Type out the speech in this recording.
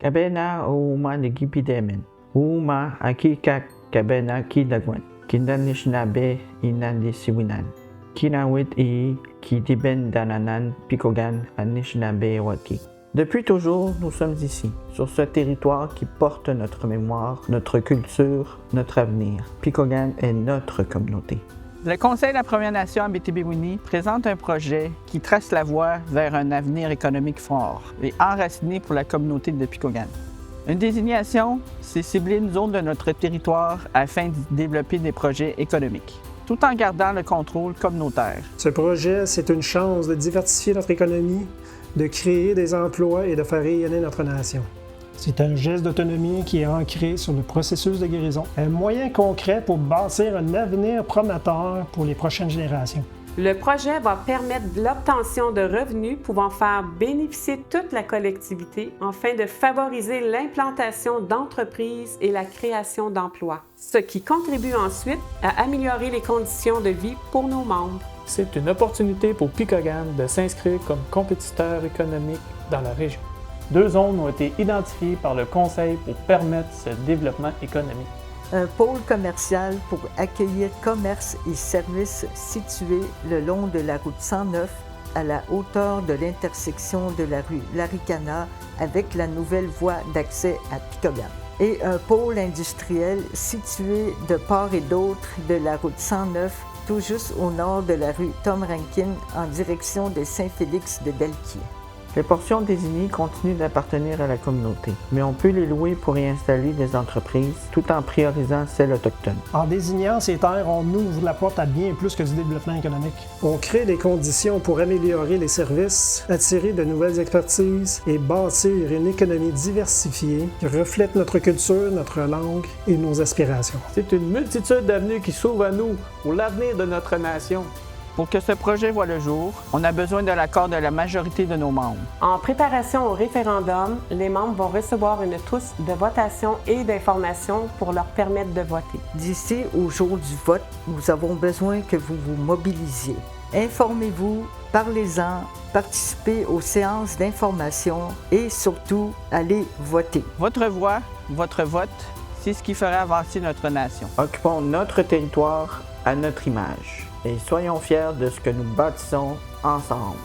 Kabena o uma negipidemen. Uma akika kabena kidagwan. Kindanishnabe inandisiwinan. Kinawit kidiben dananan pikogan anishnabe waki. Depuis toujours, nous sommes ici, sur ce territoire qui porte notre mémoire, notre culture, notre avenir. Pikogan est notre communauté. Le Conseil de la Première Nation Abitibi-Wini présente un projet qui trace la voie vers un avenir économique fort et enraciné pour la communauté de Pikogan. Une désignation, c'est cibler une zone de notre territoire afin de développer des projets économiques, tout en gardant le contrôle communautaire. Ce projet, c'est une chance de diversifier notre économie, de créer des emplois et de faire rayonner notre nation. C'est un geste d'autonomie qui est ancré sur le processus de guérison, un moyen concret pour bâtir un avenir prometteur pour les prochaines générations. Le projet va permettre l'obtention de revenus pouvant faire bénéficier toute la collectivité afin de favoriser l'implantation d'entreprises et la création d'emplois, ce qui contribue ensuite à améliorer les conditions de vie pour nos membres. C'est une opportunité pour Pikogan de s'inscrire comme compétiteur économique dans la région. 2 zones ont été identifiées par le Conseil pour permettre ce développement économique. Un pôle commercial pour accueillir commerces et services situés le long de la route 109 à la hauteur de l'intersection de la rue Laricana avec la nouvelle voie d'accès à Pikogan. Et un pôle industriel situé de part et d'autre de la route 109 tout juste au nord de la rue Tom Rankin en direction de Saint-Félix de Belquier. Les portions désignées continuent d'appartenir à la communauté, mais on peut les louer pour y installer des entreprises tout en priorisant celles autochtones. En désignant ces terres, on ouvre la porte à bien plus que du développement économique. On crée les conditions pour améliorer les services, attirer de nouvelles expertises et bâtir une économie diversifiée qui reflète notre culture, notre langue et nos aspirations. C'est une multitude d'avenues qui s'ouvrent à nous pour l'avenir de notre nation. Pour que ce projet voie le jour, on a besoin de l'accord de la majorité de nos membres. En préparation au référendum, les membres vont recevoir une trousse de votation et d'informations pour leur permettre de voter. D'ici au jour du vote, nous avons besoin que vous vous mobilisiez. Informez-vous, parlez-en, participez aux séances d'information et surtout, allez voter. Votre voix, votre vote, c'est ce qui fera avancer notre nation. Occupons notre territoire à notre image et soyons fiers de ce que nous bâtissons ensemble.